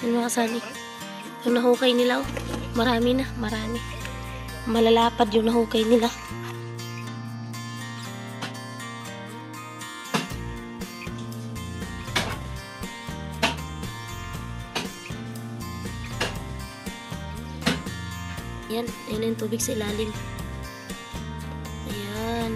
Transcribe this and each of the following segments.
Yan mga kasani. Yung nahukay nila, oh. Marami na, marami. Malalapad yung nahukay nila. Yan, ayun yung tubig sa ilalim. Ayan.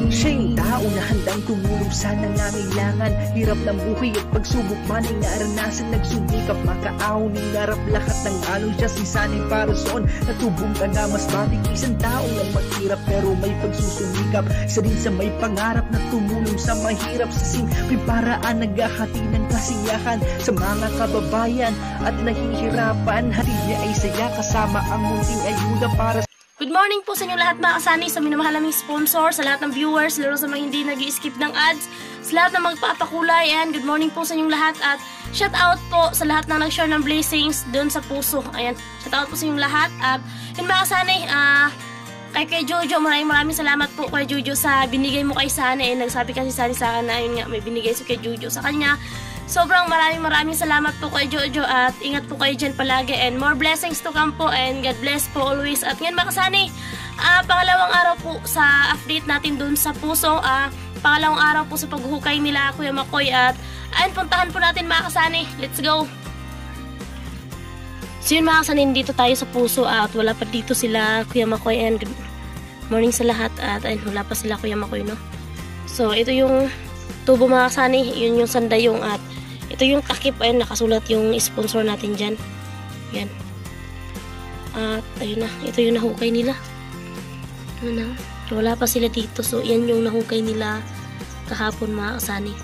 Siya yung tao na handang tumulong sa nangangailangan. Hirap ng buhay at pagsubok man ay naranasan. Nagsumikap makaaw, ningarap lahat ng alon. Siya sisanay para soon, natubong ka na mas matik. Isang tao lang maghirap pero may pagsusumikap. Isa din sa may pangarap na tumulong sa mahirap. Sa simpleng paraan naghahati ng kasiyahan sa mga kababayan at nahihirapan. Hatid niya ay saya kasama ang munting ayuda para Good morning po sa inyo lahat mga kasani, sa minamahal naming sponsor, sa lahat ng viewers, lalo sa mga hindi nag-i-skip ng ads, sa lahat ng magpapakulay, and good morning po sa inyong lahat at shout out po sa lahat ng nag-share ng blessings dun sa puso. Ayan, shout out po sa inyong lahat at yun mga kasani, kay Jojo, maraming salamat po kay Jojo sa binigay mo kay Sunny. Nagsabi kasi Sunny sa akin na yun nga, may binigay sa kay Jojo sa kanya. Sobrang maraming salamat po kay Jojo at ingat po kayo dyan palagi and more blessings to come po and God bless po always. At ngayon mga kasani, pangalawang araw po sa update natin dun sa puso, pangalawang araw po sa paghukay nila Kuya Makoy at ayun, puntahan po natin mga kasani. Let's go! So yun mga kasani, dito tayo sa puso at wala pa dito sila Kuya Makoy and good morning sa lahat at ayun, wala pa sila Kuya Makoy, no? So ito yung tubo mga kasani, yun yung sandayong at ito yung takip, ayun, nakasulat yung sponsor natin dyan. Yan. At ayun na, ito yung nahukay nila. Ano na, wala pa sila dito. So yan yung nahukay nila kahapon mga kasani.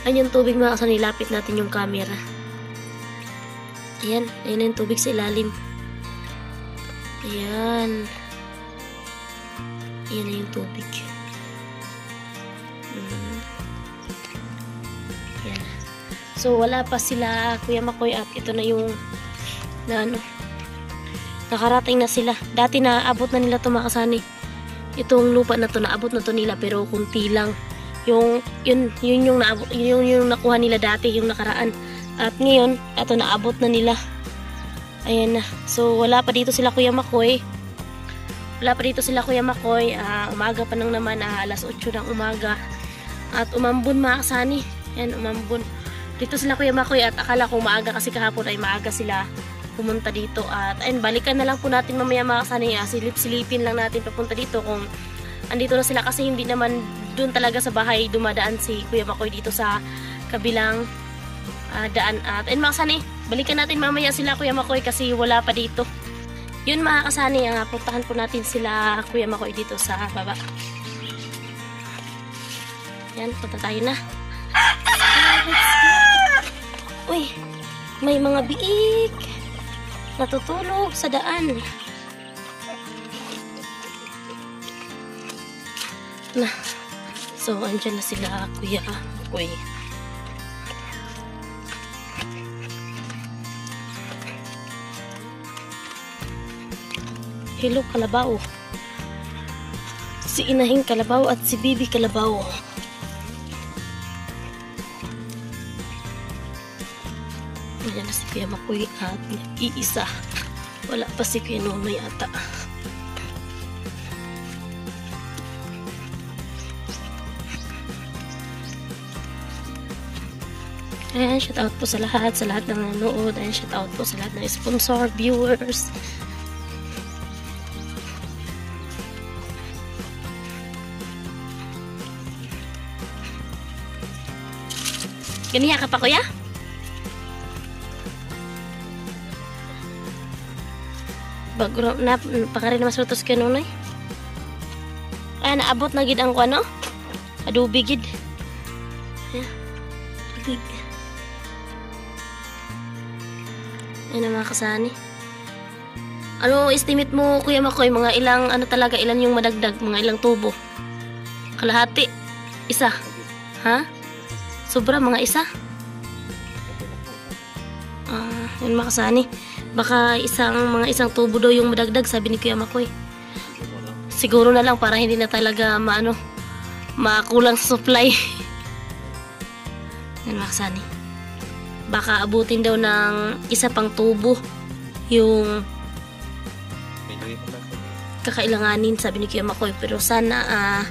Ayun yung tubig mga kasani, lapit natin yung camera. Ayan, ayun yung tubig sa ilalim. Ayan. Ayan na yung tubig. Ayan. So wala pa sila Kuya Makoy at ito na yung nakarating na sila. Dati naabot na nila ito mga kasani. Itong lupa na to naabot na to nila pero kunti lang. Yun yung nakuha nila dati, yung nakaraan. At ngayon, ito naabot na nila. Ayan na. So wala pa dito sila Kuya Makoy. Umaga pa nang naman, alas 8 ng umaga. At umambon mga kasani. Yan, umambon. Dito sila Kuya Makoy at akala ko maaga kasi kahapon ay maaga sila pumunta dito. At ayun, balikan na lang po natin mamaya mga kasani. Silip-silipin lang natin papunta dito kung andito na sila kasi hindi naman dun talaga sa bahay dumadaan si Kuya Makoy dito sa kabilang daan. At ayun mga kasani, balikan natin mamaya sila Kuya Makoy kasi wala pa dito. Yun mga kasani, puntahan po natin sila Kuya Makoy dito sa baba. Yan, punta tayo na. Uy, may mga biik natutulog sa daan. Na, so andyan na sila Kuya Makoy. Hello Kalabaw. Si Inahing Kalabaw at si Bibi Kalabaw. Ayan na si Kuya Makoy at nag-iisa. Wala pa si Kuya Nonoy ata. Ayan, shout out po sa lahat ng nanonood. Ayan, shout out po sa lahat ng sponsor, viewers. Ganiya ka pa Kuya? Bago na pakarin na masutos ka nunay. Ay, naabot na gid ang kuano? Adobe gid. Adobe. Ay na mga kasani. Ano estimate mo Kuya Makoy? Mga ilang talaga, ilan yung madagdag? Mga ilang tubo? Kalahati? Isa? Ha? Sobra mga isa? Yun mga kasani. Baka mga isang tubo daw yung madagdag, sabi ni Kuya Makoy. Siguro na lang para hindi na talaga makulang sa supply. Yan mga kasani. Baka abutin daw ng isa pang tubo yung kakailanganin, sabi ni Kuya Makoy. Pero sana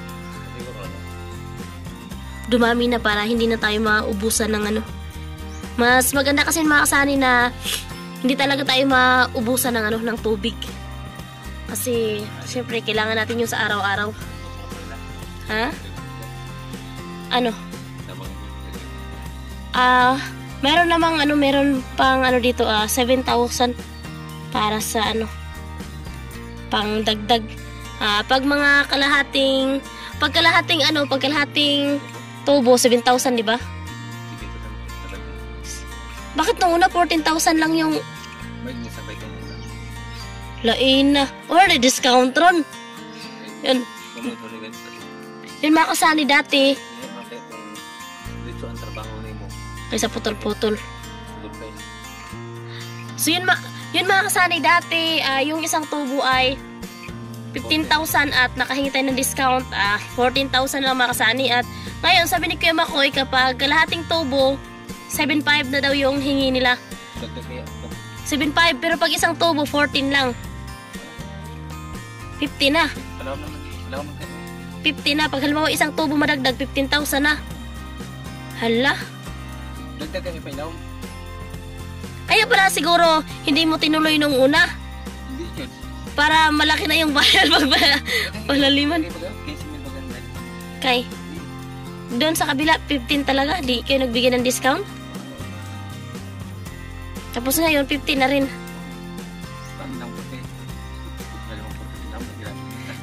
dumami na para hindi na tayo maubusan ng ano. Mas maganda kasi mga kasani na hindi talaga tayo maubusan ng ano, ng tubig. Kasi syempre kailangan natin yung sa araw-araw. Ha? Ano? Meron namang ano, meron pang ano dito 7,000 para sa ano, pang dagdag. Pag mga kalahating tubo 7,000, di ba? Bakit nung una 14,000 lang yung lain na? Or discount ron. Yun. Yun mga kasani dati. Kaysa putol-putol. So yun mga kasani dati, yung isang tubo ay 15,000 at nakahingi tayo ng discount 14,000 lang mga kasani. At ngayon sabi ni Kuya Makoy, kapag kalahating tubo 7,500 na daw yung hingi nila. 7,500, pero pag isang tubo 14 lang. 50 na. 50 na. Pag halimbawa isang tubo madagdag 15,000 na. Hala. Dagdag kami pa ilaw. Kaya pala siguro hindi mo tinuloy nung una. Hindi yun. Para malaki na yung bayad pag palaliman. Kay doon sa kabila 15 talaga, di kayo nagbigay ng discount. Tapos ngayon 15 na rin.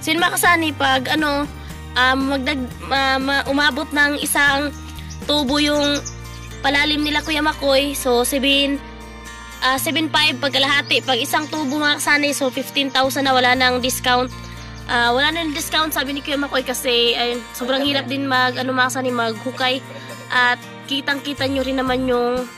So yun mga kasani, pag ano umabot ng isang tubo yung palalim nila Kuya Makoy, so 7,500 pag kalahati. Pag isang tubo mga kasani, so 15,000 na, wala nang discount. Wala nang discount sabi ni Kuya Makoy kasi ayun, sobrang hirap din mga kasani maghukay at kitang-kita nyo rin naman yung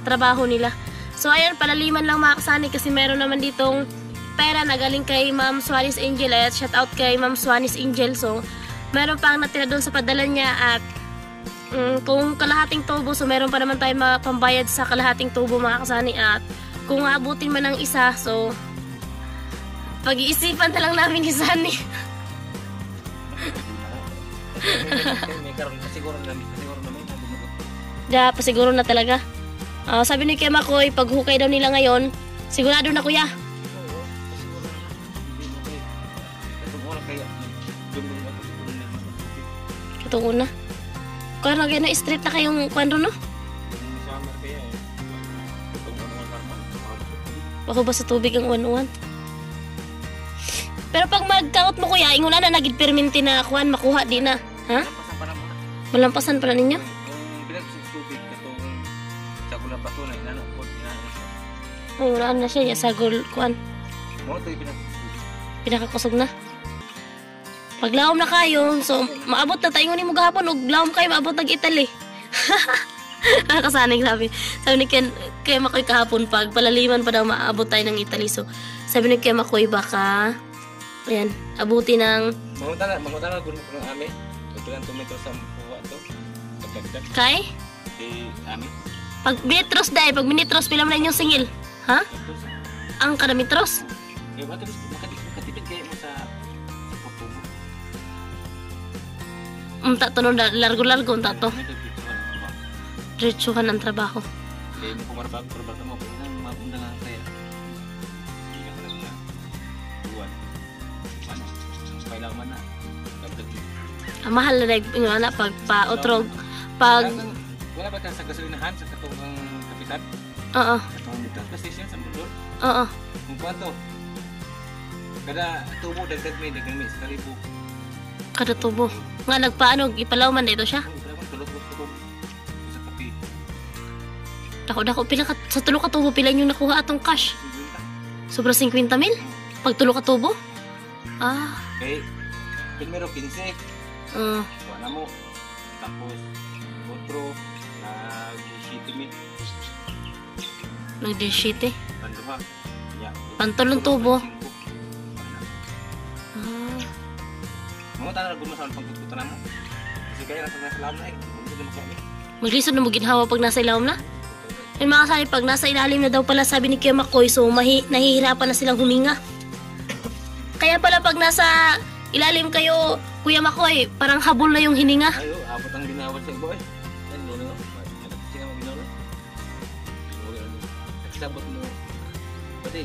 trabaho nila. So ayun, palaliman lang mga kasani kasi meron naman ditong pera na galing kay Ma'am Suanis Angel. At shout out kay Ma'am Suanis Angel. So meron pang natira doon sa padala niya. At kung kalahating tubo, so meron pa naman tayo pambayad sa kalahating tubo mga kasani. At kung abutin man ng isa, so pag-iisipan na lang namin ni Sunny. Pasiguro na talaga. Sabi ni Kuya Makoy, pag hukay daw nila ngayon, sigurado na kuya. Katong una. Kaya nagyan na street na kayong kwento, no? Bako ba sa tubig ang uwan-uwan? Pero pag mag-count mo kuya, ingon na nagid perminti na kuan makuha di na. Ha? Malampasan pala ninyo? Ay, wala na siya. Sagol kuan. Pinakakusog na. Paglawom na kayo, so maabot na tayo ni mo gahapon ug lawom kayo maabot nag Italy. Kasaning sabi ni Kuya Makoy kahapon, pag palaliman pa daw maabot tayo ng Italy. So sabi ni Kuya Makoy baka ayan, abuti ng mangutan na gulo ng ami. Ito lang tumitro sa buwa to. Kay? Ami. Pag minitros dai, pag minitros pila man inyong singil? Ha? Ang kada mitros? Eh bakit makatipid kayo mo sa pupubo? Tato no largo-largo tato. Diretsuhan ang trabaho. Eh mo kumarabag mo nang mapunda nga kaya. Hindi ka pala na buwan. Ano? Kailangan man na. Mahal na na pag pa-otrog. Pag wala ba ka sa gasolinahan sa katong kapitan? Oo. Katong station sa Bundor? Oo. Kung kwanto? Kada tubo dagdag may sa kalibo. Kada tubo. Nga nagpaano, ipalaw man dito siya? Sa kapi. Dako pila ka, sa tulo ka tubo pila yung nakuha atong cash? Sobra 50 mil? Pag tulo ka tubo? Okay. Primero 15. Wala mo. Tapos otro nag-17 mil. Nag-17? Panduha. Pantulong tubo. Mga tanong gumawa sa pagkukutan mo? kaya nasa laom na eh. Hindi na makaya. Maglisod na mo ginhawa pag nasa ilawom na. Yun mga kasani, pag nasa ilalim na daw pala sabi ni Kuya Makoy, so nahihirapan na silang huminga. Kaya pala pag nasa ilalim kayo, Kuya Makoy, parang habol na yung hininga. Ayo, abot ang ginawa sa ibo eh. Yan, doon nga. Sige mo ginawa. Sabot mo. Pati.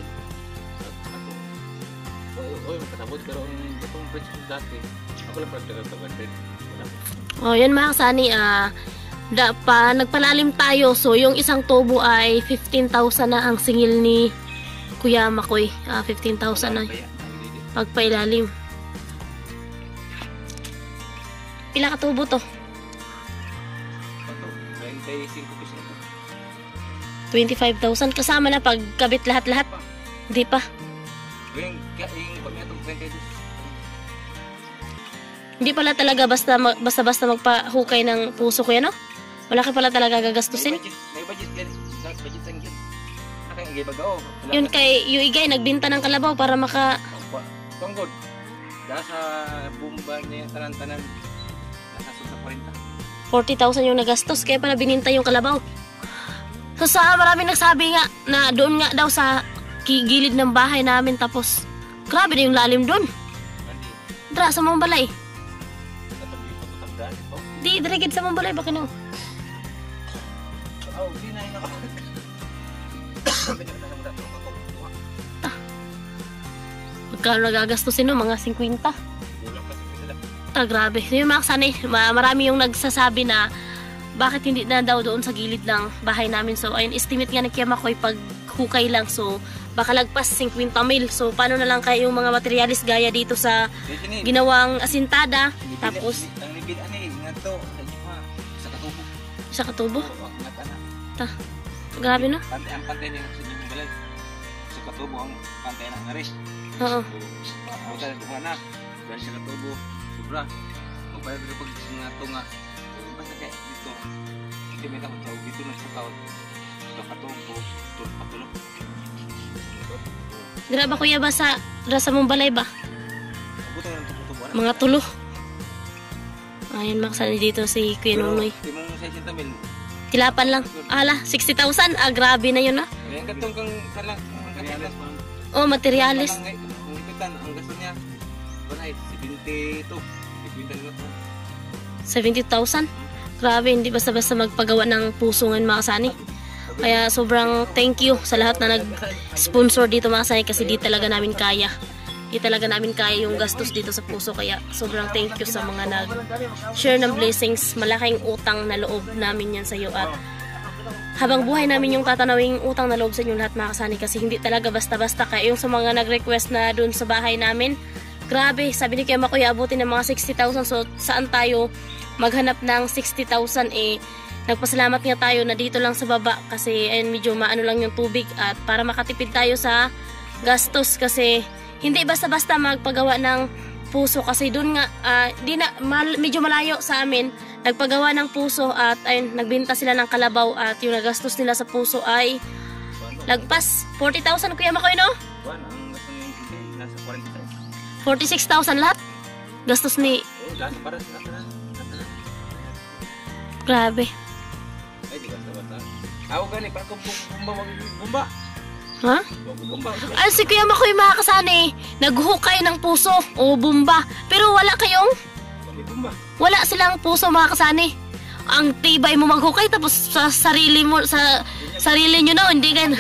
Ako. Oy, makasabot pero ang itong bridge dati. Ako lang pala tagal-tagal. O, yan mga kasani, nagpalalim tayo. So, yung isang tubo ay 15,000 na ang singil ni Kuya Makoy. 15,000 na pagpailalim. Pila ka tubo to? 25,000 kasama na pagkabit lahat-lahat. Hindi pa. Hindi pala talaga basta-basta magpahukay ng puso ko yan, no? Wala ka pala talaga gagastusin. May budget yan. Budget lang yun. Yun kay Yuigay, nagbinta ng kalabaw para maka... Tunggod. Dahil sa bumba niya yung tanan-tanan. Nasa 40. 40,000 yung nagastos, kaya pala bininta yung kalabaw. So sa maraming nagsabi nga na doon nga daw sa gilid ng bahay namin, tapos grabe na yung lalim doon. Dra sa mong balay. Di dirigid sa mong balay, baka no? Magkano nagagastusin no? Mga 50. Grabe. So yung mga kasani, marami yung nagsasabi na bakit hindi na daw doon sa gilid ng bahay namin. So ayun, estimate nga ni Kuya Makoy pag hukay lang. So baka lagpas 50 mil. So paano na lang kayo yung mga materialis gaya dito sa ginawang asintada. Tapos ang libid ani nga to sa katubo. Sa katubo? Ta. Grabe no? Ang pantay ni sa inyong balay. Sa katubo ang pantay na ngaris. Oo. Buta na dumana. Dahil sa katubo, sobra. Magbayad rin pag nga nga. Basta kaya dito. Hindi may takot tawag dito na sa taon. Sa katubo, patulog. Grabe kuya ba sa mong balay ba? Buta na ng katubo. Mga tulo. Ayun makasali dito si Kuya Nunoy. Timong sa 60 mil. Tilapan lang. Ala, 60,000. Grabe na yun, ha? Ayan katong kang kalang materialis. Oh, materialis. Ang gasto niya. Banay, 72. 70,000. Grabe, hindi basta-basta magpagawa ng puso ngayon mga kasani. Kaya sobrang thank you sa lahat na nag-sponsor dito mga kasani kasi di talaga namin kaya. Di talaga namin kaya yung gastos dito sa puso. Kaya sobrang thank you sa mga nag-share ng blessings. Malaking utang na loob namin yan sa iyo. At habang buhay namin yung tatanawing utang na loob sa inyo lahat mga kasani. Kasi hindi talaga basta-basta. Kaya yung sa mga nag-request na dun sa bahay namin, grabe, sabi ni Kuya Makoy, abutin ng mga 60,000. So saan tayo maghanap ng 60,000 eh. Nagpasalamat nga tayo na dito lang sa baba kasi ayun, medyo maano lang yung tubig at para makatipid tayo sa gastos kasi hindi basta-basta magpagawa ng puso kasi doon nga medyo malayo sa amin nagpagawa ng puso at ayun, nagbenta sila ng kalabaw at yung nagastos nila sa puso ay lagpas 40,000 Kuya Makoy, no? Ang gasto niya nasa 46,000 lahat gastos ni para sa grabe. Ay, di ka sa bata. Ako gani, para kung bumba. Ha? Bumba. Ay, si Kuya Makoy mga kasani, naghukay ng puso o bumba. Pero wala kayong? Bumba. Wala silang puso mga kasani. Ang tibay mo maghukay tapos sa sarili mo, sa sarili nyo na, hindi gan.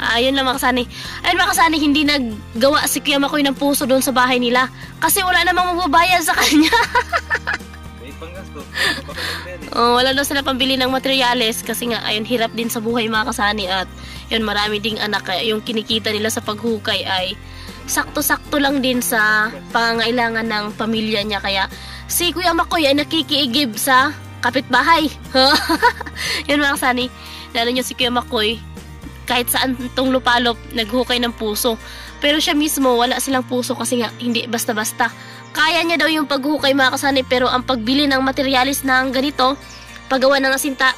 Ayun lang mga kasani. Ayun mga kasani, hindi naggawa si Kuya Makoy ng puso doon sa bahay nila. Kasi wala namang magbabayad sa kanya. Oh, wala daw sila pambili ng materyales kasi nga ayun hirap din sa buhay mga kasani at yun marami ding anak kaya yung kinikita nila sa paghukay ay sakto-sakto lang din sa pangangailangan ng pamilya niya kaya si Kuya Makoy ay nakikiigib sa kapitbahay. Yun mga kasani, lalo nyo si Kuya Makoy kahit saan itong lupalop naghukay ng puso pero siya mismo wala silang puso kasi nga hindi basta-basta. Kaya niya daw yung paghukay mga kasani pero ang pagbili ng materialis ng ganito, paggawa ng asinta,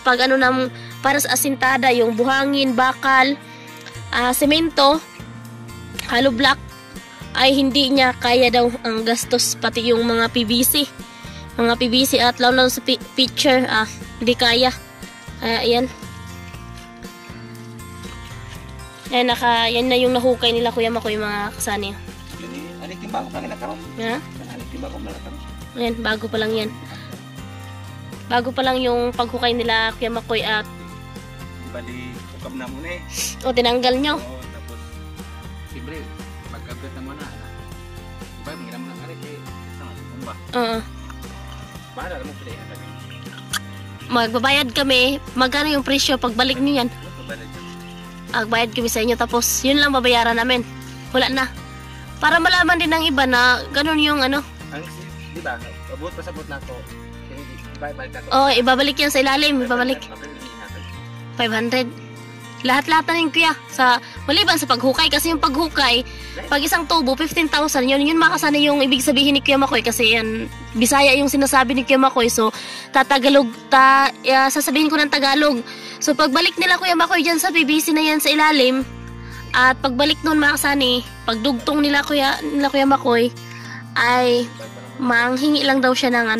para sa asintada, yung buhangin, bakal, semento, hollow block, ay hindi niya kaya daw ang gastos pati yung mga PVC. Mga PVC at lalo sa picture, hindi kaya. Ayan. Ayan, yan na yung nahukay nila Kuya Makoy, mga kasani. Aling timba ko lang nakaroon. Ha? Aling timba ko lang nakaroon. Ayan, bago pa lang yan. Bago pa lang yung paghukay nila Kuya Makoy at Bali, hukam na muna tinanggal nyo. Tapos, siyempre, pagkabit naman na. Diba, mangiram lang alit sama sa tumba. Para mo pala yan. Magbabayad kami. Magkano yung presyo pagbalik nyo yan? Magbayad kami sa inyo tapos yun lang babayaran namin. Wala na. Para malaman din ng iba na ganun yung ano. Di ba? Abot pasabot na ako. Ibabalik na ako. Ibabalik yan sa ilalim. Ibabalik. 500. Lahat-lahat na rin kuya. Maliban sa paghukay. Kasi yung paghukay, pag isang tubo, 15,000. Yun makasana yung ibig sabihin ni Kuya Makoy. Kasi yan, Bisaya yung sinasabi ni Kuya Makoy. So, sasabihin ko ng Tagalog. So, pagbalik nila Kuya Makoy dyan sa PVC na yan sa ilalim, at pagbalik nun makasani, pagdugtong nila Kuya Makoy, ay manghingi lang daw siya ng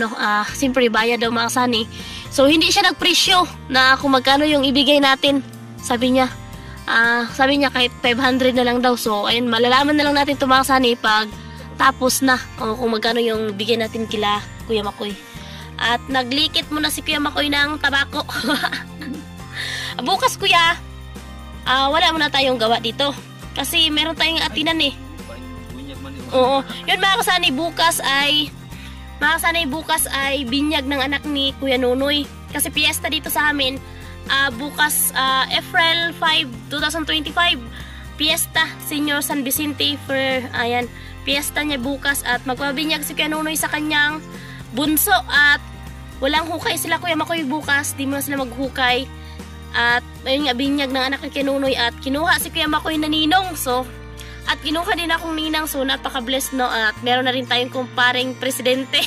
siyempre bayad daw makasani. So, hindi siya nagpresyo na kung magkano yung ibigay natin. Sabi niya kahit 500 na lang daw. So, ayun, malalaman na lang natin tumakasani pag tapos na. O kung magkano yung bigay natin kila Kuya Makoy. At naglikit muna si Kuya Makoy ng tabako. Bukas kuya, wala muna tayong gawa dito. Kasi meron tayong atinan eh. Oo. Yun mga kasani, bukas ay binyag ng anak ni Kuya Nunoy. Kasi piyesta dito sa amin. Bukas April 5, 2025 Fiesta Senior San Vicente ayan, fiesta niya bukas at magpabinyag si Kuya Nunoy sa kanyang bunso at walang hukay sila Kuya Makoy bukas, di mo na sila maghukay at ayun nga binyag ng anak ni Kuya Nunoy at kinuha si Kuya Makoy na ninong at kinuha din akong ninang so napaka-blessed no at meron na rin tayong kumparing presidente.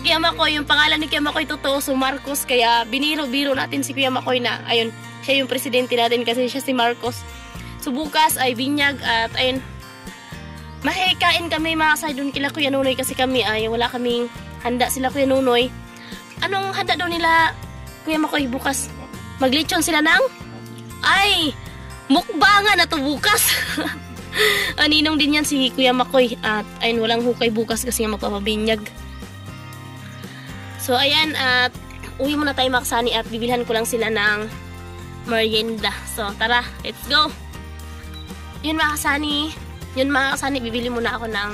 Kuya Makoy, yung pangalan ni Kuya Makoy totoo, so Marcos, kaya biniro-biro natin si Kuya Makoy na ayun, siya yung presidente natin kasi siya si Marcos. So bukas ay binyag at ayun, mahikain kami mga kasay doon kila Kuya Nunoy kasi kami ay wala kaming handa sila Kuya Nunoy. Anong handa daw nila Kuya Makoy bukas? Maglechon sila ng mukbangan na to bukas. Ninong din yan si Kuya Makoy at ayun walang hukay bukas kasi nga magpapabinyag. So ayan at uwi muna tayo makasani at bibilhan ko lang sila ng merienda. So tara, let's go. Yun mga kasani, bibili muna ako ng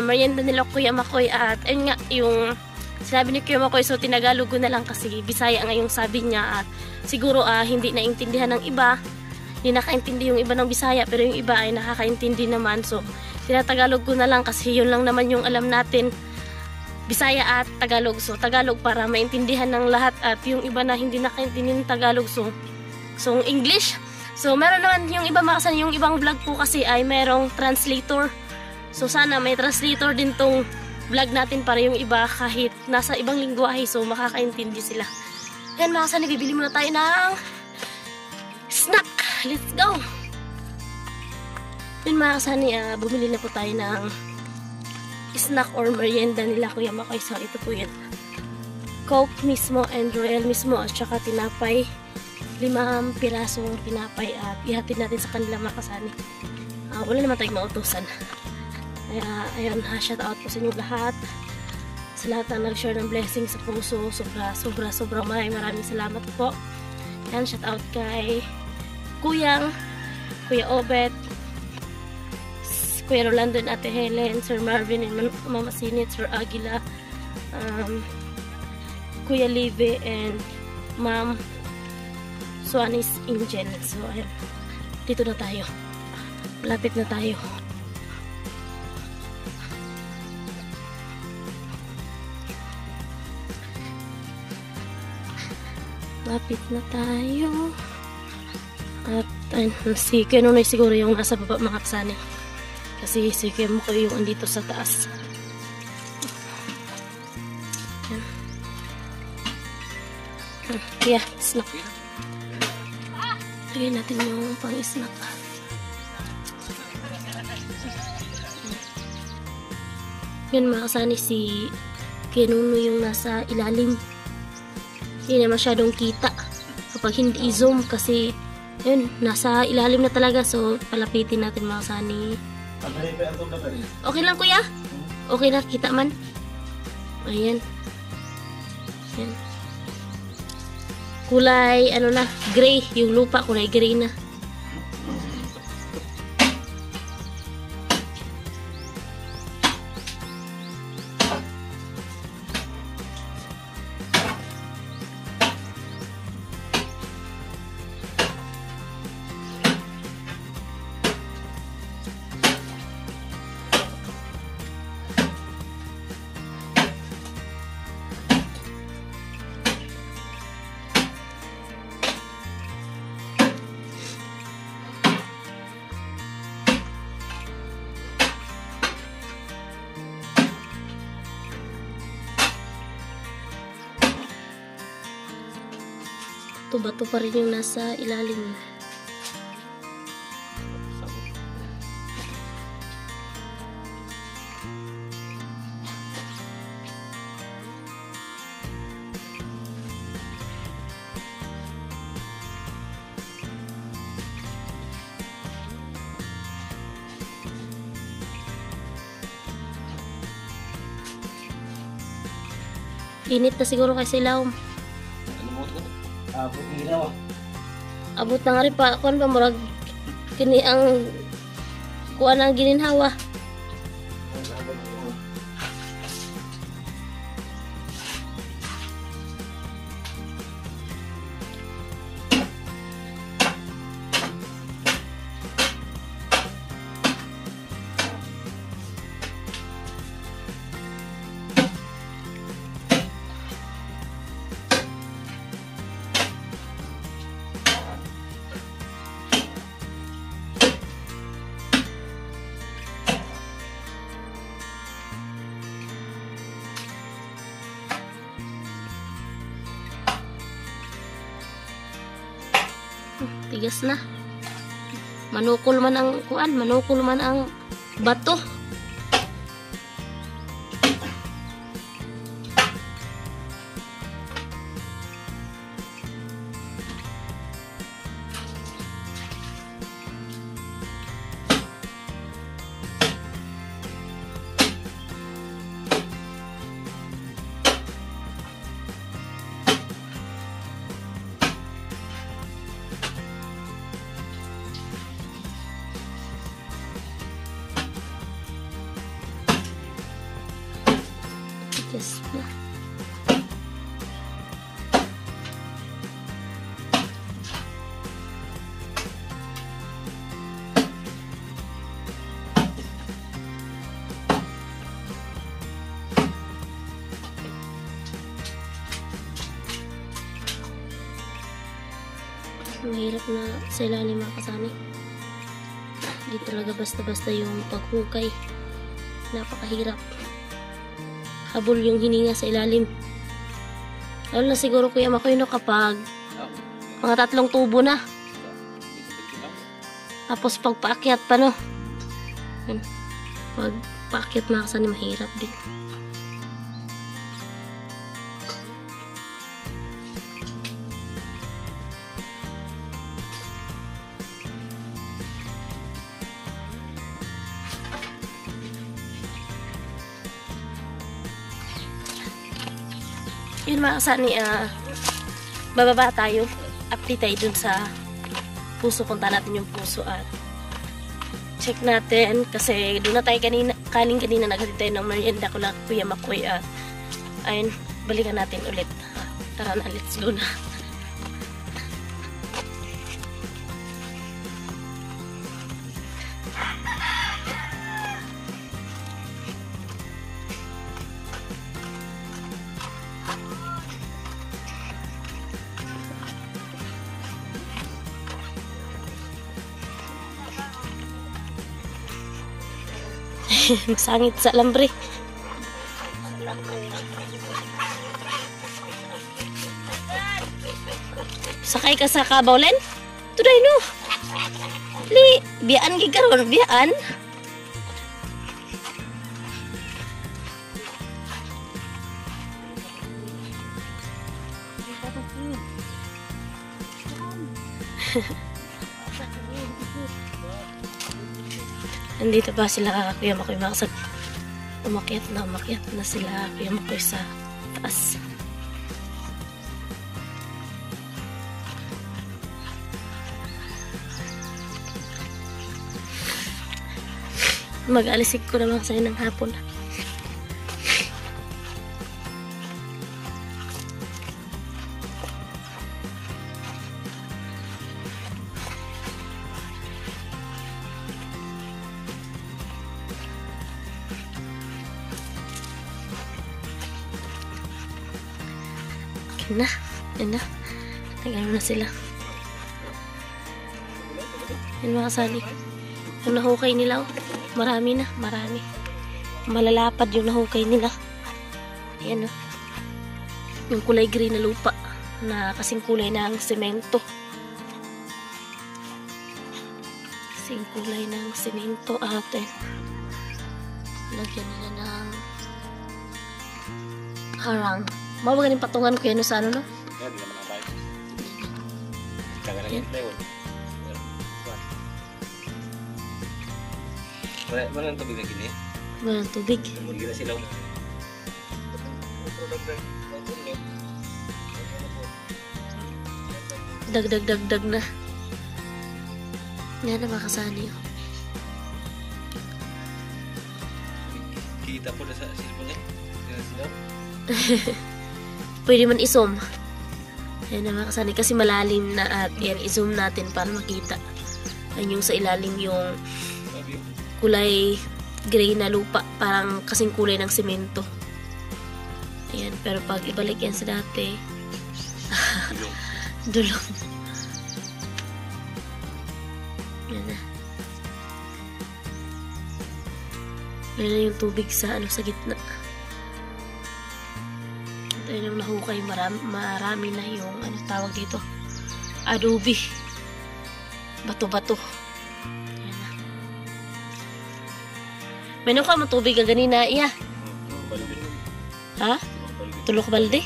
merienda nila Kuya Makoy at ayun nga yung sinabi ni Kuya Makoy, so tinagalog ko na lang kasi Bisaya nga yung sabi niya at siguro hindi naintindihan ng iba. Hindi nakaintindi yung iba ng Bisaya pero yung iba ay nakakaintindi naman. So, tinatagalog ko na lang kasi yun lang naman yung alam natin. Bisaya at Tagalog. So, Tagalog para maintindihan ng lahat at yung iba na hindi nakaintindi ng Tagalog. So English. So, meron naman yung iba makasan yung ibang vlog po kasi ay merong translator. So, sana may translator din tong vlog natin para yung iba kahit nasa ibang lingwahe. So, makakaintindi sila. Yan makasan, bibili muna tayo ng snack. Let's go! Yun mga kasani, bumili na po tayo ng snack or merienda nila Kuya Makoy. So ito po yun. Coke mismo and Royal mismo at saka tinapay. 5 pirasong tinapay at ihatid natin sa kanila mga kasani. Wala naman tayong mautusan. Ayun, shout out po sa inyo lahat. Sa lahat na nag-share ng blessing sa puso. Sobra maraming salamat po. Yan, shout out kay Kuya Obet, Kuya Rolando and Ate Helen, Sir Marvin and Mama Sinit, Sir Aguila, Kuya Live and Ma'am Suanis Ingen. So ayun, dito na tayo, malapit na tayo. Lapit na tayo. At ayun, si Kuya Nunoy siguro yung nasa baba mga kasani. Kasi si Kuya Makoy yung andito sa taas. Yan. Kaya, snack. Lagyan natin yung pang-snack. Yun mga kasani, si Kinuno yung nasa ilalim. Hindi na masyadong kita kapag hindi i-zoom kasi yun, nasa ilalim na talaga. So palapitin natin mga kasani. Okay lang kuya? Okay na, kita man. Ayan. Ayan. Kulay, ano na, gray. Yung lupa, kulay gray na. Bato pa rin yung nasa ilalim. Init na siguro kasi ilawom. Abot na nga rin pa. Kuan ba murag kini ang kuan ang gininhawa. Tigas na. Manukol man ang kuan, manukol man ang bato. Yes. Mahirap na sa ilalim mga kasani. Hindi talaga basta-basta yung paghukay. Napakahirap. Habol yung hininga sa ilalim. Lalo na siguro Kuya Makoyno kapag mga 3 tubo na. Tapos pagpaakyat pa no. Pagpaakyat mga kasani mahirap din. Yun mga kasani, bababa tayo. Update tayo dun sa puso. Punta natin yung puso at check natin. Kasi doon na tayo kanina naghatid tayo ng merienda ko lang Kuya Makoy. Ayun, balikan natin ulit. Tara na, let's go na. Masangit sa lambre. Sakay ka sa kabaw len? Tuday no. Li, biyaan gikaron, biyaan. Nandito ba sila Kuya Makoy mga kasab? Umakyat na sila Kuya Makoy sa taas. Mag-alisig ko naman sa'yo ng hapon. Yan na. Nagano na sila. Yan mga kasali. Yung nahukay nila, oh. Marami. Malalapad yung nahukay nila. Ayan, oh. Yung kulay green na lupa na kasing kulay ng semento. Kasing kulay ng semento ate. Lagyan nila ng harang. Mawagaling patungan ko yan sa ano, no? Yan, di naman ang bahay. Kaya na yung leon. Wala ang tubig na gini? Wala ang tubig. Hindi na sila. Dagdag na. Yan na makasali. Kita po na sa cellphone niya. Yan sila. Pwede man i-zoom. Yan na makasali kasi malalim na at yan i-zoom natin para makita. Yan yung sa ilalim yung kulay gray na lupa, parang kasing kulay ng semento. Ayan, pero pag ibalik yan sa dati, dulong. Yan na. Yan na yung tubig sa sa gitna. Ito yung nahukay, marami na yung tawag dito, adobe, bato-bato. Meron ka matubig ka ganina, iya. Ha? Tulok balde?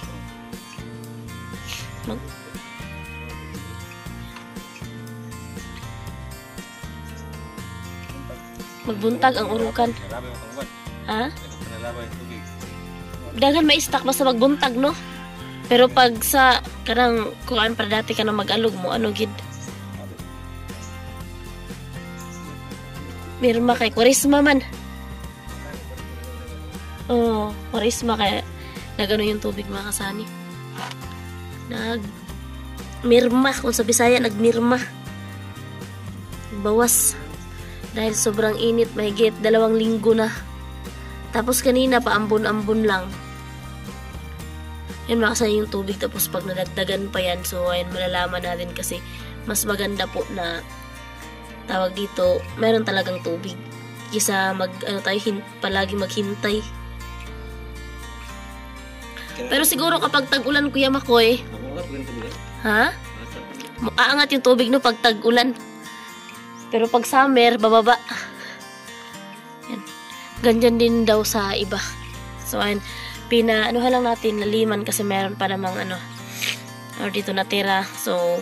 Magbuntag ang urukan. Ha? Dagan may stock basta magbuntag, no? Pero pag sa kanang kuan para dati ka na mag-alog mo, ano gid? Mirma kay Kurisma man. Oh, Kurisma kaya nagano yung tubig mga kasani. Nagmirma, kung sa Bisaya nagmirma. Bawas. Dahil sobrang init, mahigit 2 linggo na. Tapos kanina pa ambon-ambon lang. Yan mga kasani yung tubig, tapos pag nadagdagan pa yan, so ayan malalaman natin kasi mas maganda po na tawag dito, meron talagang tubig. Kisa palagi maghintay. Pero siguro kapag tag-ulan, Kuya Makoy, ha? Aangat yung tubig no pag tag-ulan. Pero pag summer, bababa. Yan. Ganyan din daw sa iba. So, ayun, lang natin, laliman kasi meron pa namang dito natira. So,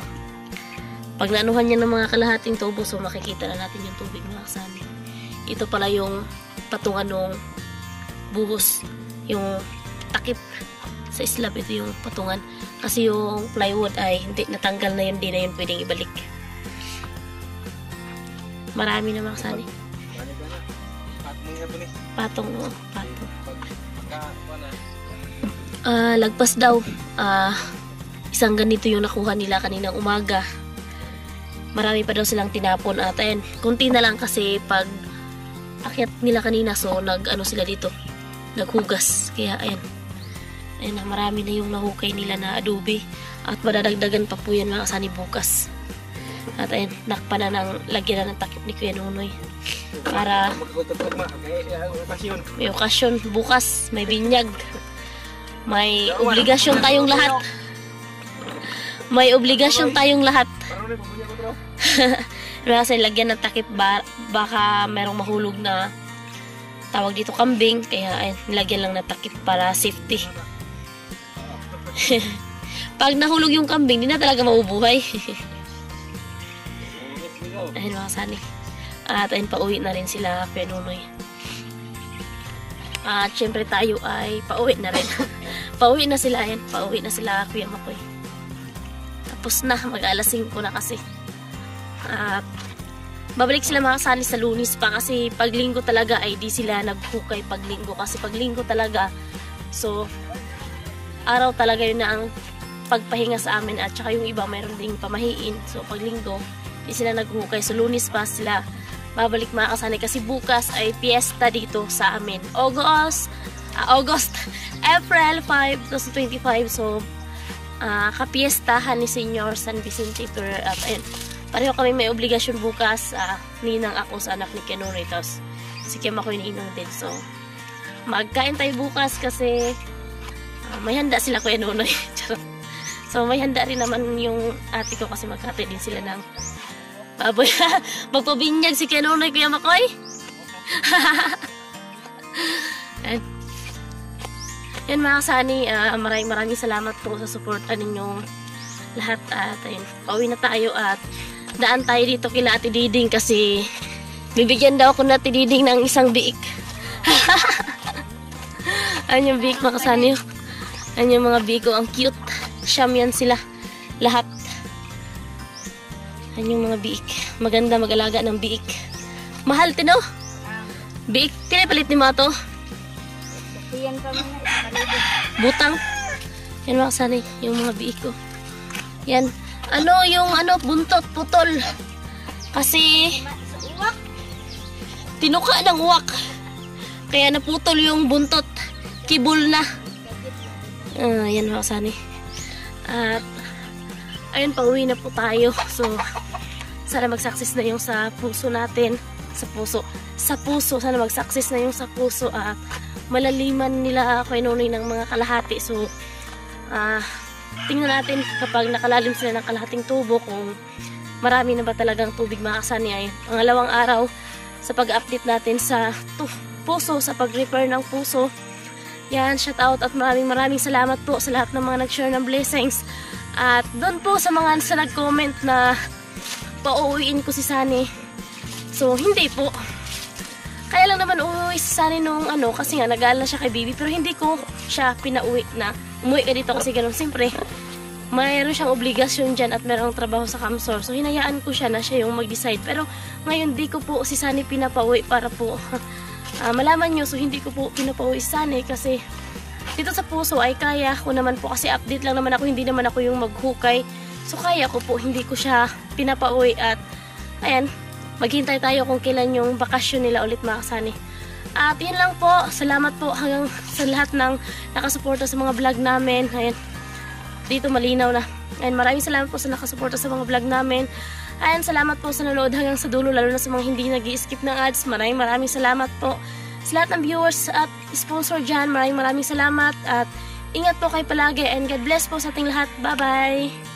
pag naanuhan niya ng mga kalahating tubo, so makikita na natin yung tubig mga kasami. Ito pala yung patungan ng buhos, yung takip sa slab, ito yung patungan. Kasi yung plywood ay hindi natanggal na yun, hindi na yun pwedeng ibalik. Marami na mga kasali. Patong, no? Patong. Lagpas daw. Isang ganito yung nakuha nila kaninang umaga. Marami pa daw silang tinapon at ayun, kunti na lang kasi pag akyat nila kanina, so sila dito, naghugas. Kaya ayun, na marami na yung nahukay nila na adobe at madadagdagan pa po yan mga kasani bukas. At ayun, nakpa na ng lagyan na ng takip ni Kuya Nunoy para may okasyon bukas, may binyag, may obligasyon tayong lahat. May obligasyon tayong lahat. Kasi lagyan ng takip, baka merong mahulog na tawag dito kambing, kaya ayun, nilagyan lang ng takip para safety. Pag nahulog yung kambing, di na talaga maubuhay. Ayun mga kasani. At ayun, pauwi na rin sila Kuya Nonoy. At syempre tayo ay pauwi na rin. Pauwi na sila, ayun. Pauwi na sila Kuya Makoy. Tapos na, mag-alas 5 na kasi. At babalik sila mga kasani sa Lunes pa kasi paglinggo talaga ay di sila naghukay paglinggo kasi paglinggo talaga. So, araw talaga yun na ang pagpahinga sa amin at saka yung iba mayroon ding pamahiin. So, paglinggo, di sila naghukay. So, Lunes pa sila babalik mga kasani kasi bukas ay fiesta dito sa amin. April 5, 2025. So, kapiestahan ni Senyor San Vicente. At ayun, pareho kami may obligasyon bukas. Ninang ako sa anak ni Kuya Nonoy. Tapos, si Kuya Makoy ninong din. So, magkain tayo bukas kasi may handa sila Kuya Nonoy. So, may handa rin naman yung ate ko kasi magkatay din sila ng baboy. Magpabinyag si Kuya Nonoy, Kuya Makoy. Yan mga kasani, maraming salamat po sa suporta ninyong lahat. At ayun, pauwi na tayo at daan tayo dito kila Ate Diding kasi bibigyan daw ako na Ate Diding ng isang biik. Ayun yung biik mga kasani. Ayun yung mga biik ko, ang cute. Siyam yan sila lahat. Ayun yung mga biik. Maganda mag-alaga ng biik. Mahal tino? Biik, pinapalit ni mga to? Butang. Yan mga kasani, yung mga biik ko. Yan. Yung buntot, putol. Kasi tinuka ng uwak. Kaya naputol yung buntot. Kibul na. Yan mga kasani. At ayun, pauwi na po tayo. So, sana mag-success na yung sa puso natin. Sa puso. Sana mag-success na yung sa puso. At malaliman nila Kuya Nonoy ng mga kalahati. So, tingnan natin kapag nakalalim sila ng kalahating tubo kung marami na ba talagang tubig mga kasani. Ay pangalawang araw sa pag-update natin sa puso, sa pag-repair ng puso. Yan, shout out at maraming salamat po sa lahat ng mga nag-share ng blessings. At doon po sa mga nag-comment na pauuwiin ko si Sunny. So, hindi po. Kaya lang naman uuwi si Sunny nung kasi nga nag-aalala siya kay Bibi. Pero hindi ko siya pinauwi na umuwi ka dito kasi ganun. Siyempre, mayroon siyang obligasyon dyan at mayroong trabaho sa Kamsor. So, hinayaan ko siya na siya yung mag-decide. Pero ngayon, di ko po si Sunny pinapauwi para po malaman nyo. So, hindi ko po pinapauwi si Sunny kasi dito sa puso ay kaya ko naman po kasi update lang naman ako. Hindi naman ako yung maghukay. So, kaya ko po. Hindi ko siya pinapauwi at ayan, maghintay tayo kung kailan yung bakasyon nila ulit mga kasani. At yun lang po. Salamat po hanggang sa lahat ng nakasuporta sa mga vlog namin. Ayan. Dito malinaw na. Ayan, maraming salamat po sa nakasuporta sa mga vlog namin. Ayan, salamat po sa nanonood hanggang sa dulo, lalo na sa mga hindi nag-i-skip ng ads. Maraming salamat po sa lahat ng viewers at sponsor dyan. Maraming salamat at ingat po kayo palagi and God bless po sa ating lahat. Bye-bye!